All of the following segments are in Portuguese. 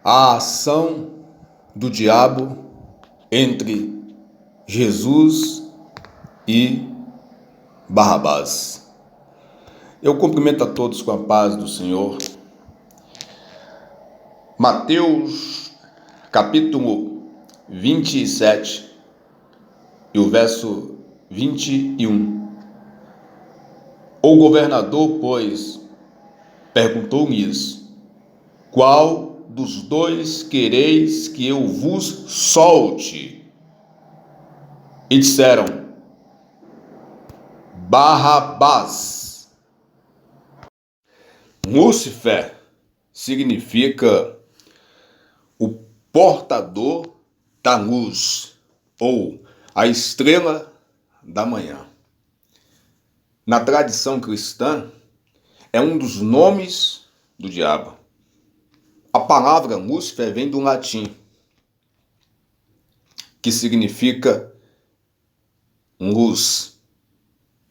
A ação do diabo entre Jesus e Barrabás. Eu cumprimento a todos com a paz do Senhor. Mateus, capítulo 27 e o verso 21. O governador, pois, perguntou-lhes: qual dos dois quereis que eu vos solte? E disseram: Barrabás. Lúcifer significa o portador da luz, ou a estrela da manhã. Na tradição cristã, é um dos nomes do diabo. A palavra Lúcifer vem do latim, que significa luz,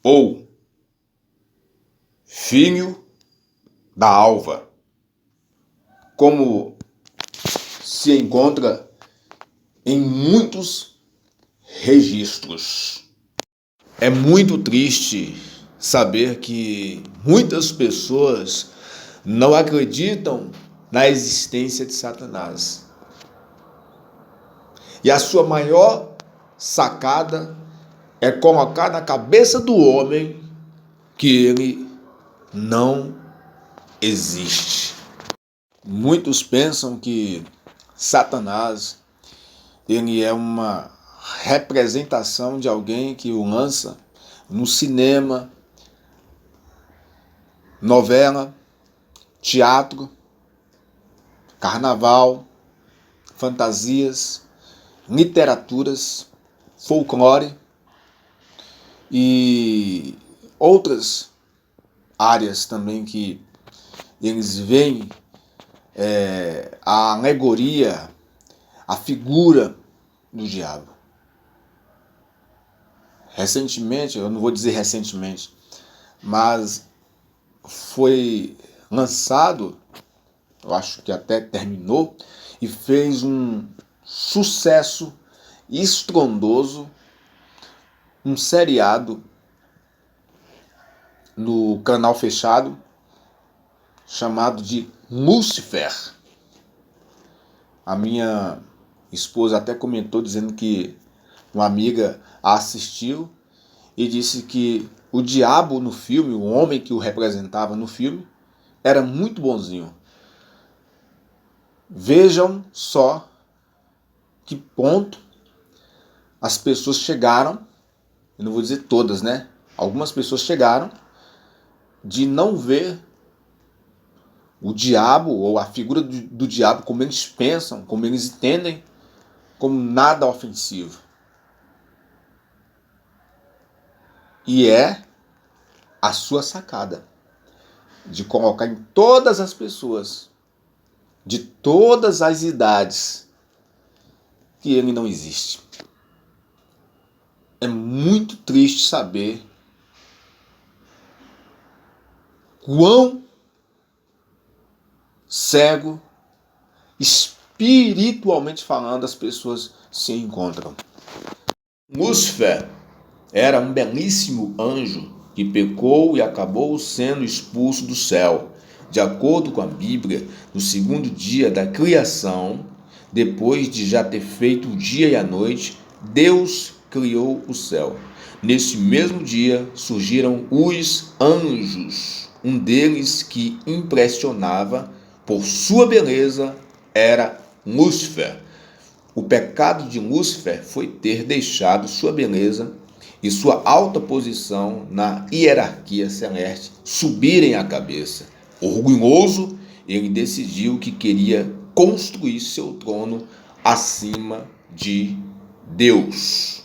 ou filho da alva, como se encontra em muitos registros. É muito triste saber que muitas pessoas não acreditam na existência de Satanás. E a sua maior sacada é colocar na cabeça do homem que ele não existe. Muitos pensam que Satanás ele é uma representação de alguém que o lança no cinema, novela, teatro, carnaval, fantasias, literaturas, folclore e outras áreas também que eles veem a alegoria, a figura do diabo. Recentemente, eu não vou dizer recentemente, mas foi lançado, eu acho que até terminou, e fez um sucesso estrondoso, um seriado no canal fechado, chamado de Lúcifer. A minha esposa até comentou dizendo que uma amiga a assistiu e disse que o diabo no filme, o homem que o representava no filme, era muito bonzinho. Vejam só que ponto as pessoas chegaram, eu não vou dizer todas, né? Algumas pessoas chegaram de não ver o diabo ou a figura do diabo como eles pensam, como eles entendem, como nada ofensivo. E é a sua sacada de colocar em todas as pessoas, de todas as idades, que ele não existe. É muito triste saber quão cego, espiritualmente falando, as pessoas se encontram. Lúcifer era um belíssimo anjo que pecou e acabou sendo expulso do céu. De acordo com a Bíblia, no segundo dia da criação, depois de já ter feito o dia e a noite, Deus criou o céu. Nesse mesmo dia surgiram os anjos. Um deles que impressionava por sua beleza era Lúcifer. O pecado de Lúcifer foi ter deixado sua beleza e sua alta posição na hierarquia celeste subirem a cabeça. Orgulhoso, ele decidiu que queria construir seu trono acima de Deus.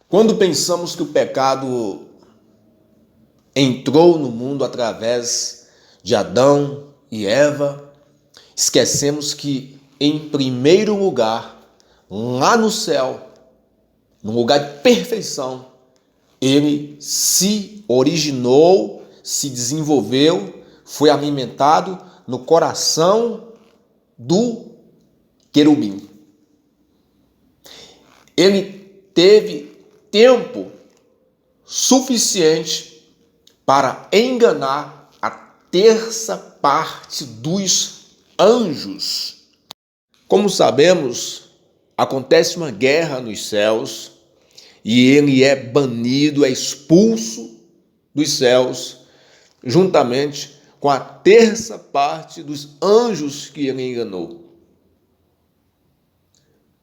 Quando pensamos que o pecado entrou no mundo através de Adão e Eva, esquecemos que, em primeiro lugar, lá no céu, num lugar de perfeição, ele se originou, se desenvolveu, foi alimentado no coração do querubim. Ele teve tempo suficiente para enganar a terça parte dos anjos. Como sabemos, acontece uma guerra nos céus e ele é banido, é expulso dos céus, juntamente com a terça parte dos anjos que ele enganou.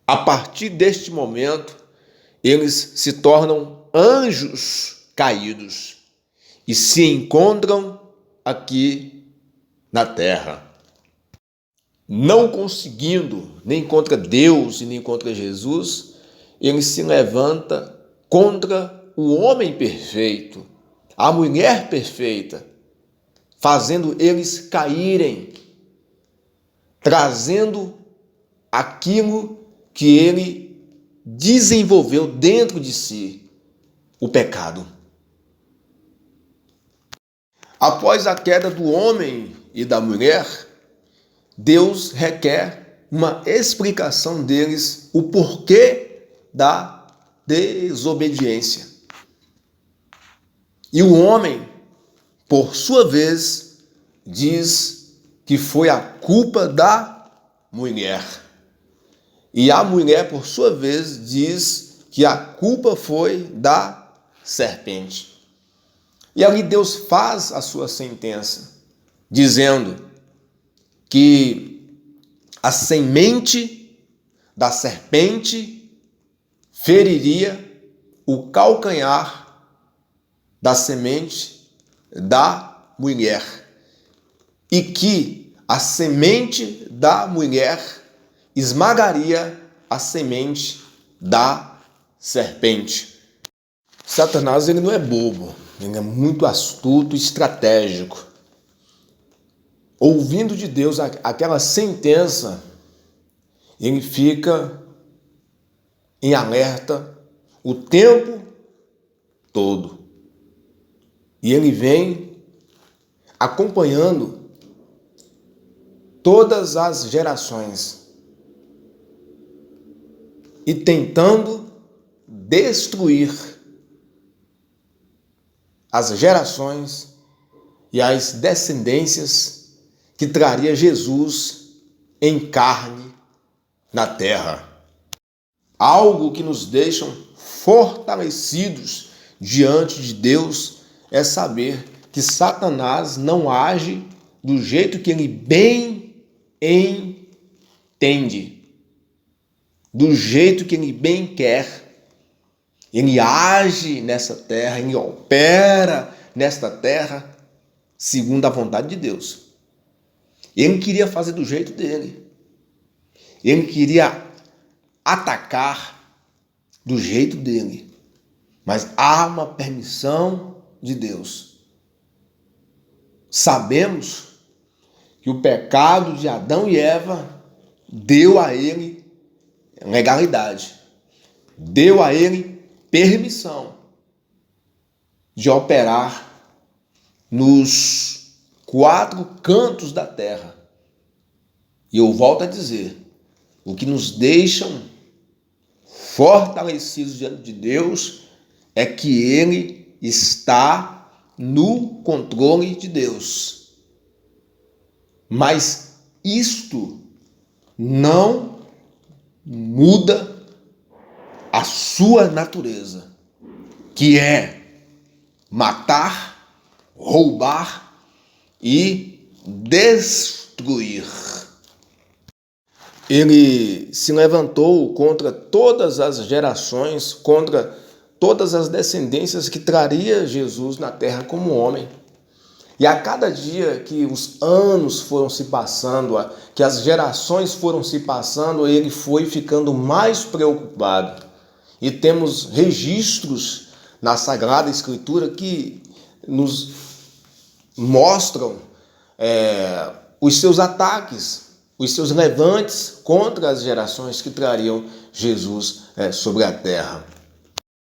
A partir deste momento, eles se tornam anjos caídos e se encontram aqui na terra. Não conseguindo nem contra Deus e nem contra Jesus, ele se levanta contra o homem perfeito, a mulher perfeita, fazendo eles caírem, trazendo aquilo que ele desenvolveu dentro de si, o pecado. Após a queda do homem e da mulher, Deus requer uma explicação deles, o porquê da desobediência. E o homem, por sua vez, diz que foi a culpa da mulher. E a mulher, por sua vez, diz que a culpa foi da serpente. E ali Deus faz a sua sentença, dizendo que a semente da serpente feriria o calcanhar da semente da mulher e que a semente da mulher esmagaria a semente da serpente. Satanás, ele não é bobo, ele é muito astuto e estratégico. Ouvindo de Deus aquela sentença, ele fica em alerta o tempo todo. E ele vem acompanhando todas as gerações e tentando destruir as gerações e as descendências que traria Jesus em carne na terra. Algo que nos deixa fortalecidos diante de Deus é saber que Satanás não age do jeito que ele bem entende, do jeito que ele bem quer. Ele age nessa terra, ele opera nesta terra segundo a vontade de Deus. Ele queria fazer do jeito dele. Ele queria atacar do jeito dele. Mas há uma permissão de Deus. Sabemos que o pecado de Adão e Eva deu a ele legalidade. Deu a ele permissão de operar nos 4 cantos da terra. E eu volto a dizer, o que nos deixam fortalecidos diante de Deus é que Ele está no controle de Deus. Mas isto não muda a sua natureza, que é matar, roubar e destruir. Ele se levantou contra todas as gerações, contra todas as descendências que traria Jesus na terra como homem. E a cada dia que os anos foram se passando, que as gerações foram se passando, ele foi ficando mais preocupado. E temos registros na Sagrada Escritura que nos mostram os seus ataques, os seus levantes contra as gerações que trariam Jesus sobre a terra.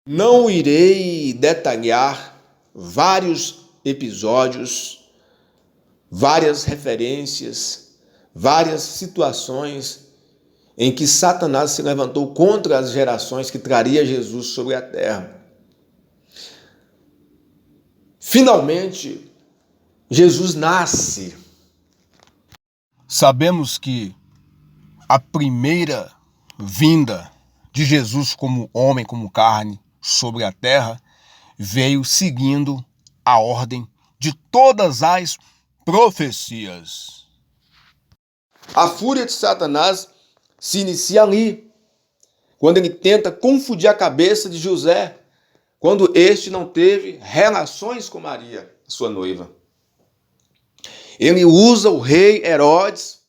Não irei detalhar vários episódios, várias referências, várias situações em que Satanás se levantou contra as gerações que traria Jesus sobre a terra. Finalmente, Jesus nasce. Sabemos que a primeira vinda de Jesus como homem, como carne, sobre a terra, veio seguindo a ordem de todas as profecias. A fúria de Satanás se inicia ali, quando ele tenta confundir a cabeça de José, quando este não teve relações com Maria, sua noiva. Ele usa o rei Herodes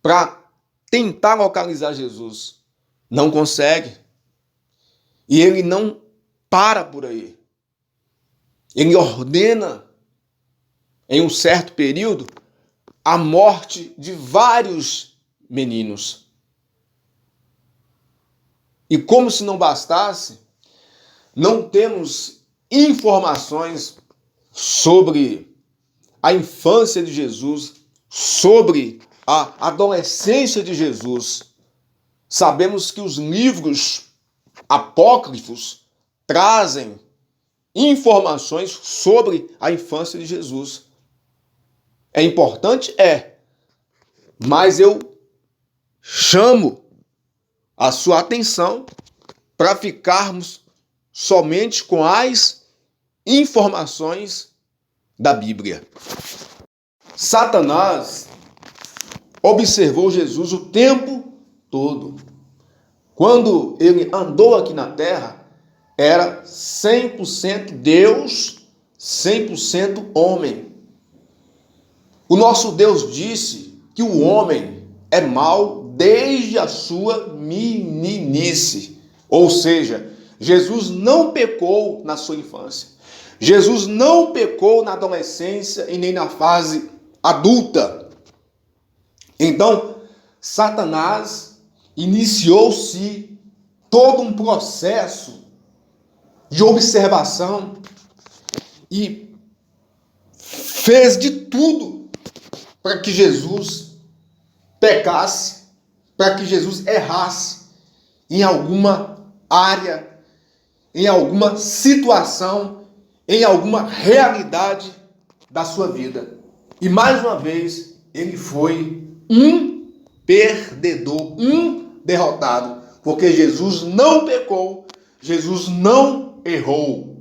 para tentar localizar Jesus. Não consegue. E ele não para por aí. Ele ordena, em um certo período, a morte de vários meninos. E como se não bastasse, não temos informações sobre a infância de Jesus, sobre a adolescência de Jesus. Sabemos que os livros apócrifos trazem informações sobre a infância de Jesus. É importante? É. Mas eu chamo a sua atenção para ficarmos somente com as informações da Bíblia. Satanás observou Jesus o tempo todo. Quando ele andou aqui na terra, era 100% Deus, 100% homem. O nosso Deus disse que o homem é mau desde a sua meninice. Ou seja, Jesus não pecou na sua infância. Jesus não pecou na adolescência e nem na fase adulta. Então, Satanás iniciou-se todo um processo de observação e fez de tudo para que Jesus pecasse, para que Jesus errasse em alguma área, em alguma situação, em alguma realidade da sua vida. E mais uma vez, ele foi um perdedor, um derrotado, porque Jesus não pecou, Jesus não errou.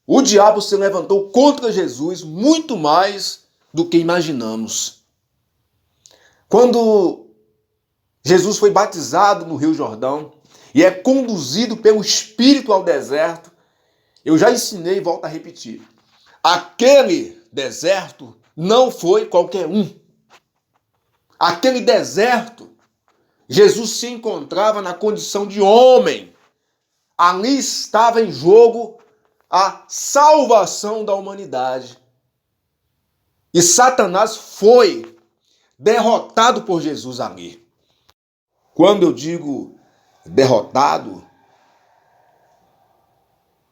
O diabo se levantou contra Jesus muito mais do que imaginamos. Quando Jesus foi batizado no Rio Jordão e é conduzido pelo Espírito ao deserto, eu já ensinei e volto a repetir. Aquele deserto não foi qualquer um. Aquele deserto, Jesus se encontrava na condição de homem. Ali estava em jogo a salvação da humanidade. E Satanás foi derrotado por Jesus ali. Quando eu digo derrotado,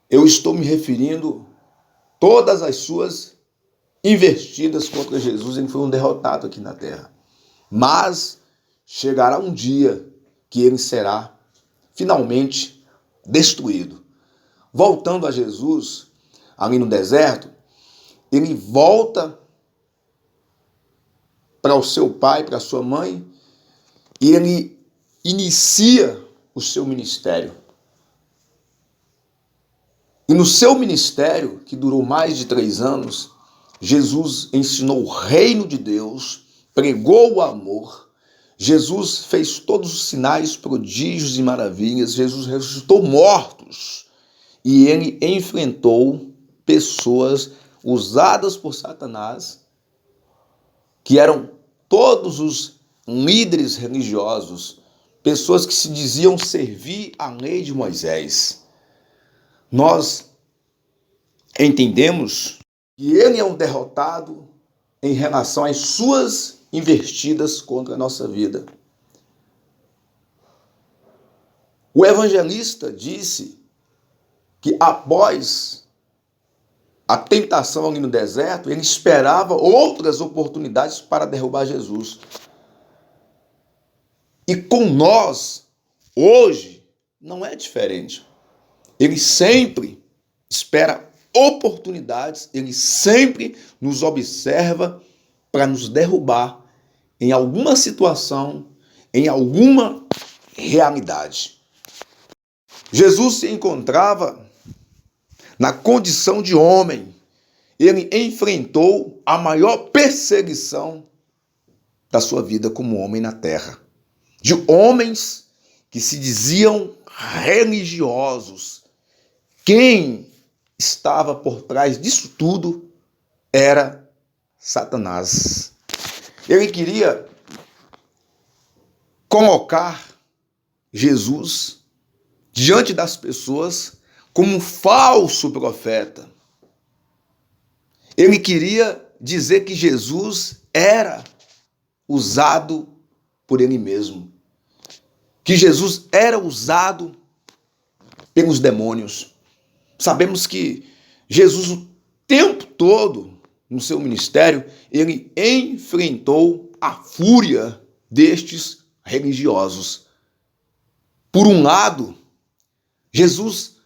eu estou me referindo a todas as suas investidas contra Jesus. Ele foi um derrotado aqui na terra. Mas chegará um dia que ele será finalmente destruído. Voltando a Jesus, ali no deserto, ele volta para o seu pai, para a sua mãe, e ele inicia o seu ministério. E no seu ministério, que durou mais de 3 anos, Jesus ensinou o reino de Deus, pregou o amor, Jesus fez todos os sinais, prodígios e maravilhas, Jesus ressuscitou mortos e ele enfrentou pessoas usadas por Satanás, que eram todos os líderes religiosos, pessoas que se diziam servir à lei de Moisés. Nós entendemos que ele é um derrotado em relação às suas investidas contra a nossa vida. O evangelista disse que após a tentação ali no deserto, ele esperava outras oportunidades para derrubar Jesus. E com nós, hoje, não é diferente. Ele sempre espera oportunidades, ele sempre nos observa para nos derrubar em alguma situação, em alguma realidade. Jesus se encontrava na condição de homem. Ele enfrentou a maior perseguição da sua vida como homem na terra. De homens que se diziam religiosos. Quem estava por trás disso tudo era Satanás. Ele queria colocar Jesus diante das pessoas como um falso profeta. Ele queria dizer que Jesus era usado por ele mesmo. Que Jesus era usado pelos demônios. Sabemos que Jesus, o tempo todo, no seu ministério, ele enfrentou a fúria destes religiosos. Por um lado, Jesus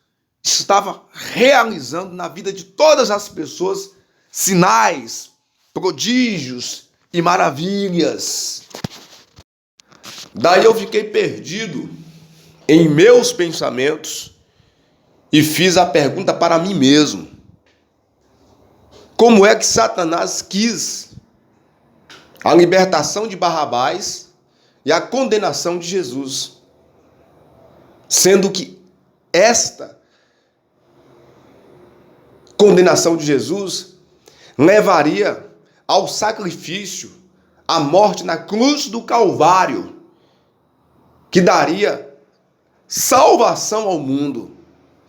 estava realizando na vida de todas as pessoas sinais, prodígios e maravilhas. Daí eu fiquei perdido em meus pensamentos e fiz a pergunta para mim mesmo: como é que Satanás quis a libertação de Barrabás e a condenação de Jesus, sendo que esta condenação de Jesus levaria ao sacrifício, à morte na cruz do Calvário, que daria salvação ao mundo,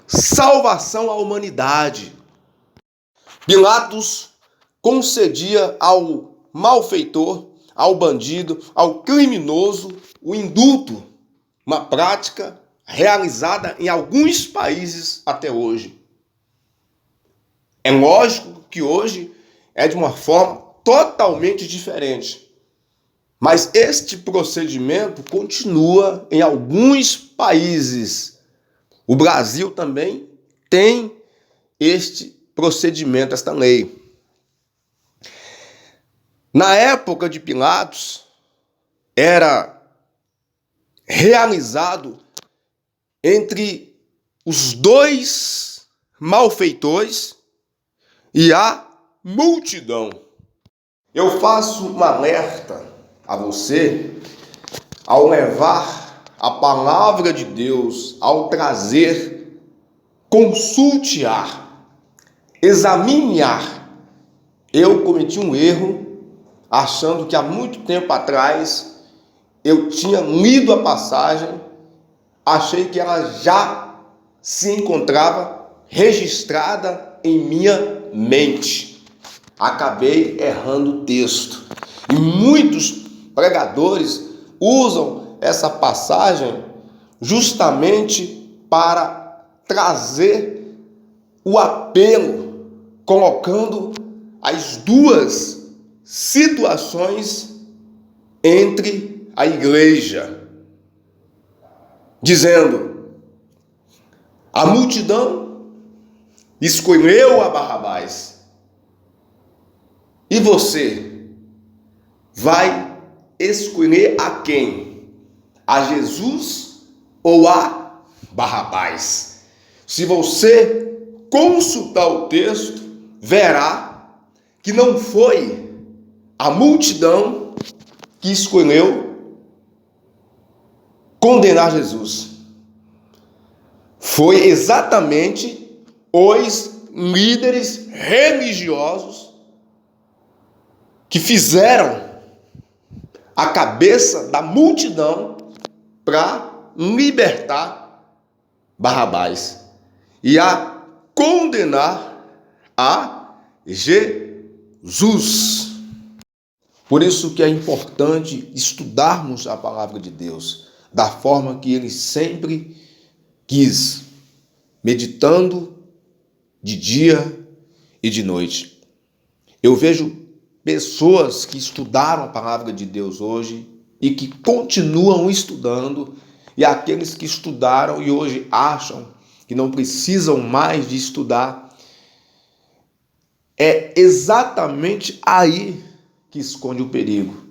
salvação à humanidade. Pilatos concedia ao malfeitor, ao bandido, ao criminoso, o indulto, uma prática realizada em alguns países até hoje. É lógico que hoje é de uma forma totalmente diferente. Mas este procedimento continua em alguns países. O Brasil também tem este procedimento, esta lei. Na época de Pilatos, era realizado entre os dois malfeitores e a multidão. Eu faço um alerta a você ao levar a palavra de Deus, ao trazer, consultear, examinar. Eu cometi um erro achando que há muito tempo atrás eu tinha lido a passagem, achei que ela já se encontrava registrada em minha mente. Acabei errando o texto. E muitos pregadores usam essa passagem justamente para trazer o apelo, colocando as duas situações entre a igreja, dizendo: a multidão escolheu a Barrabás, e você vai escolher a quem? A Jesus ou a Barrabás? Se você consultar o texto, verá que não foi a multidão que escolheu condenar Jesus. Foi exatamente os líderes religiosos que fizeram a cabeça da multidão para libertar Barrabás e a condenar a Jesus. Por isso que é importante estudarmos a palavra de Deus da forma que ele sempre quis, meditando de dia e de noite. Eu vejo pessoas que estudaram a palavra de Deus hoje e que continuam estudando, e aqueles que estudaram e hoje acham que não precisam mais de estudar. É exatamente aí que esconde o perigo.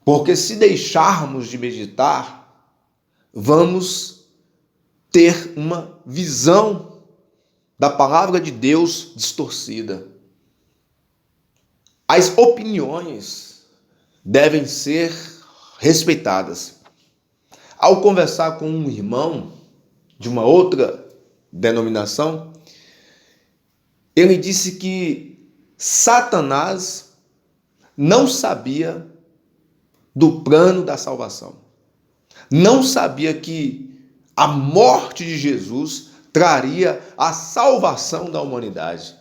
Porque se deixarmos de meditar, vamos ter uma visão da palavra de Deus distorcida. As opiniões devem ser respeitadas. Ao conversar com um irmão de uma outra denominação, ele disse que Satanás não sabia do plano da salvação. Não sabia que a morte de Jesus traria a salvação da humanidade.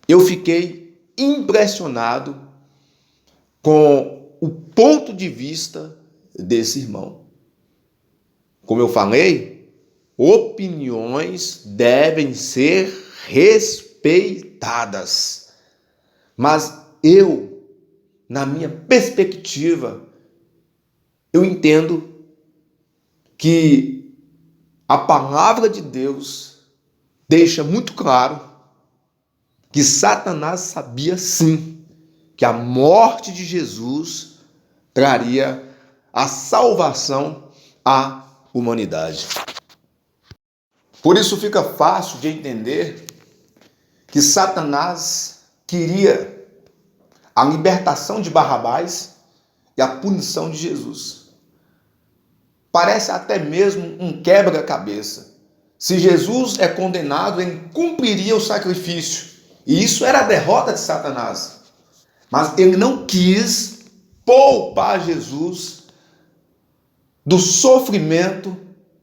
Eu fiquei impressionado com o ponto de vista desse irmão. Como eu falei, opiniões devem ser respeitadas. Mas eu, na minha perspectiva, eu entendo que a palavra de Deus deixa muito claro que Satanás sabia sim que a morte de Jesus traria a salvação à humanidade. Por isso fica fácil de entender que Satanás queria a libertação de Barrabás e a punição de Jesus. Parece até mesmo um quebra-cabeça. Se Jesus é condenado, ele cumpriria o sacrifício. E isso era a derrota de Satanás. Mas ele não quis poupar Jesus do sofrimento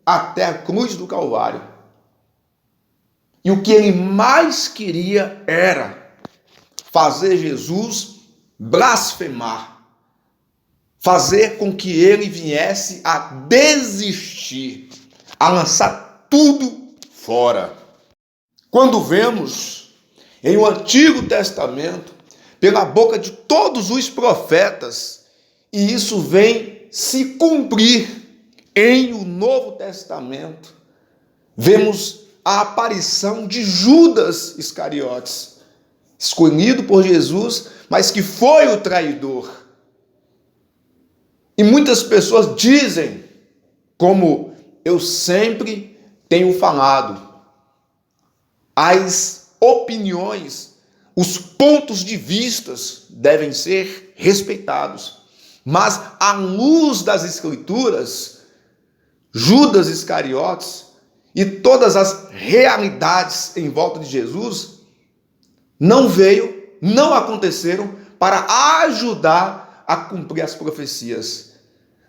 até a cruz do Calvário. E o que ele mais queria era fazer Jesus blasfemar, fazer com que ele viesse a desistir, a lançar tudo fora. Quando vemos em o Antigo Testamento, pela boca de todos os profetas, e isso vem se cumprir em o Novo Testamento, vemos a aparição de Judas Iscariotes, escolhido por Jesus, mas que foi o traidor. E muitas pessoas dizem, como eu sempre tenho falado, as opiniões, os pontos de vistas devem ser respeitados. Mas à luz das Escrituras, Judas Iscariotes e todas as realidades em volta de Jesus não aconteceram para ajudar a cumprir as profecias.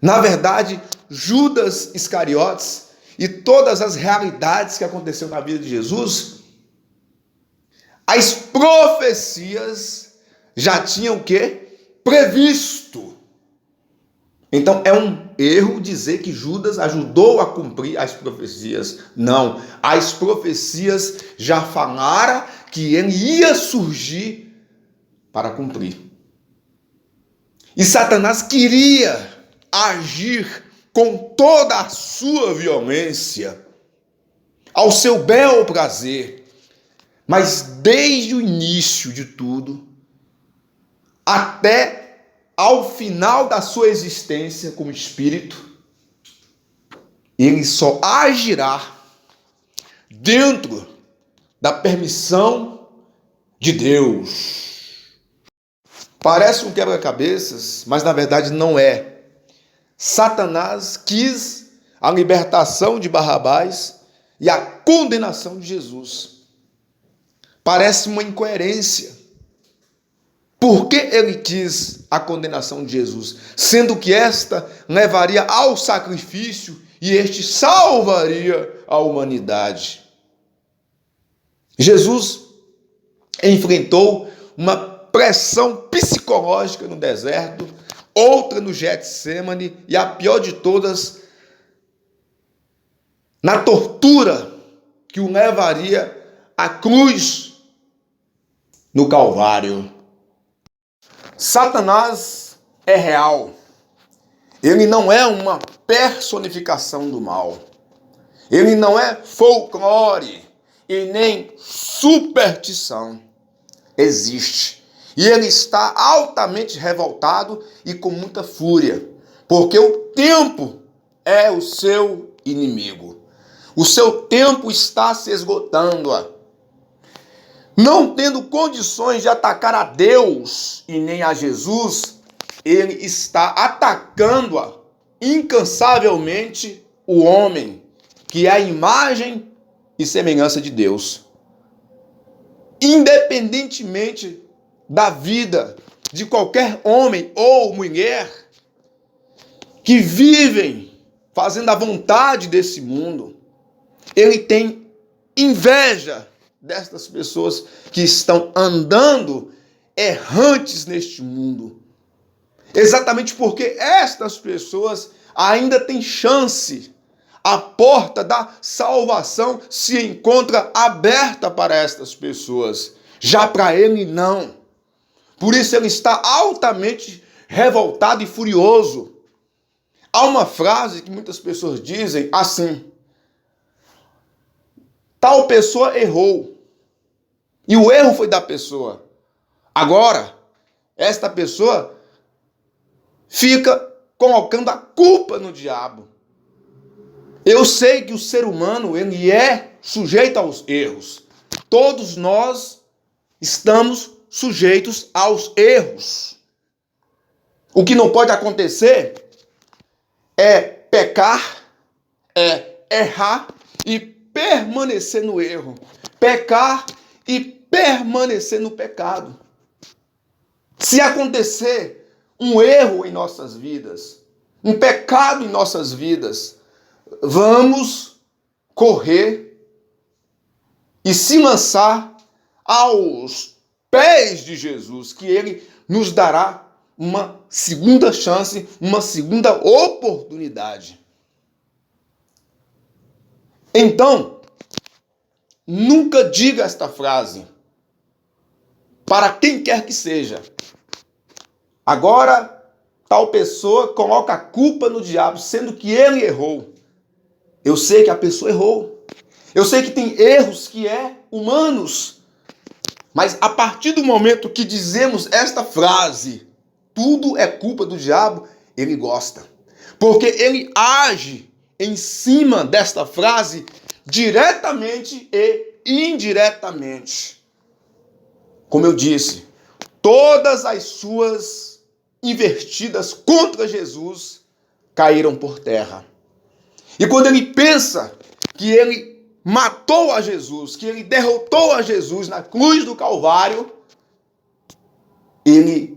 Na verdade, Judas Iscariotes e todas as realidades que aconteceram na vida de Jesus, as profecias já tinham o quê? Previsto. Então é um erro dizer que Judas ajudou a cumprir as profecias. Não, as profecias já falaram que ele ia surgir para cumprir. E Satanás queria agir com toda a sua violência, ao seu bel prazer. Mas desde o início de tudo, até ao final da sua existência como espírito, ele só agirá dentro da permissão de Deus. Parece um quebra-cabeças, mas na verdade não é. Satanás quis a libertação de Barrabás e a condenação de Jesus. Parece uma incoerência. Por que ele quis a condenação de Jesus? Sendo que esta levaria ao sacrifício e este salvaria a humanidade. Jesus enfrentou uma pressão psicológica no deserto, outra no Getsêmani e a pior de todas, na tortura que o levaria à cruz no Calvário. Satanás é real Ele não é uma personificação do mal. Ele não é folclore e nem superstição. Existe. E ele está altamente revoltado e com muita fúria, porque o tempo é o seu inimigo. O seu tempo está se esgotando. Não tendo condições de atacar a Deus e nem a Jesus, ele está atacando incansavelmente o homem, que é a imagem e semelhança de Deus. Independentemente da vida de qualquer homem ou mulher que vivem fazendo a vontade desse mundo, ele tem inveja destas pessoas que estão andando errantes neste mundo. Exatamente porque estas pessoas ainda têm chance. A porta da salvação se encontra aberta para estas pessoas. Já para ele, não. Por isso ele está altamente revoltado e furioso. Há uma frase que muitas pessoas dizem assim: tal pessoa errou. E o erro foi da pessoa. Agora, esta pessoa fica colocando a culpa no diabo. Eu sei que o ser humano, ele é sujeito aos erros. Todos nós estamos sujeitos aos erros. O que não pode acontecer é pecar, é errar e permanecer no erro. Pecar e permanecer no pecado. Se acontecer um erro em nossas vidas, um pecado em nossas vidas, vamos correr e se lançar aos pés de Jesus, que ele nos dará uma segunda chance, uma segunda oportunidade. Então, nunca diga esta frase para quem quer que seja. Agora, tal pessoa coloca a culpa no diabo, sendo que ele errou. Eu sei que a pessoa errou. Eu sei que tem erros que é humanos. Mas a partir do momento que dizemos esta frase, tudo é culpa do diabo, ele gosta. Porque ele age em cima desta frase diretamente e indiretamente. Como eu disse, todas as suas investidas contra Jesus caíram por terra. E quando ele pensa que ele matou a Jesus, que ele derrotou a Jesus na cruz do Calvário, ele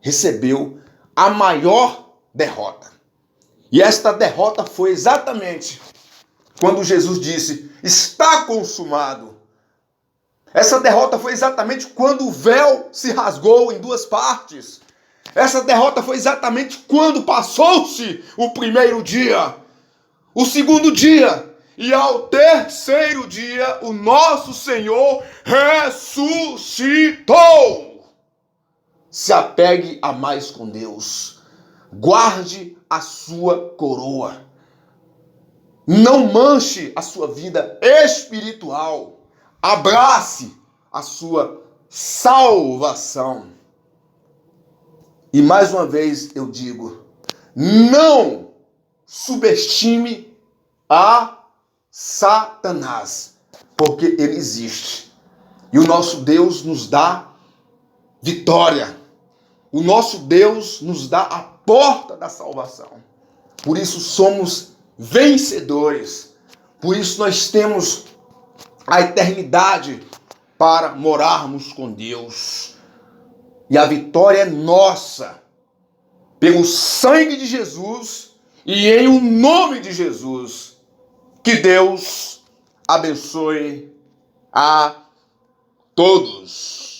recebeu a maior derrota. E esta derrota foi exatamente quando Jesus disse: está consumado. Essa derrota foi exatamente quando o véu se rasgou em duas partes. Essa derrota foi exatamente quando passou-se o primeiro dia, o segundo dia, e ao terceiro dia o nosso Senhor ressuscitou. Se apegue a mais com Deus. Guarde a sua coroa. Não manche a sua vida espiritual. Abrace a sua salvação. E mais uma vez eu digo, não subestime a Satanás, porque ele existe. E o nosso Deus nos dá vitória. O nosso Deus nos dá a porta da salvação. Por isso somos vencedores. Por isso nós temos a eternidade para morarmos com Deus. E a vitória é nossa, pelo sangue de Jesus e em o nome de Jesus. Que Deus abençoe a todos.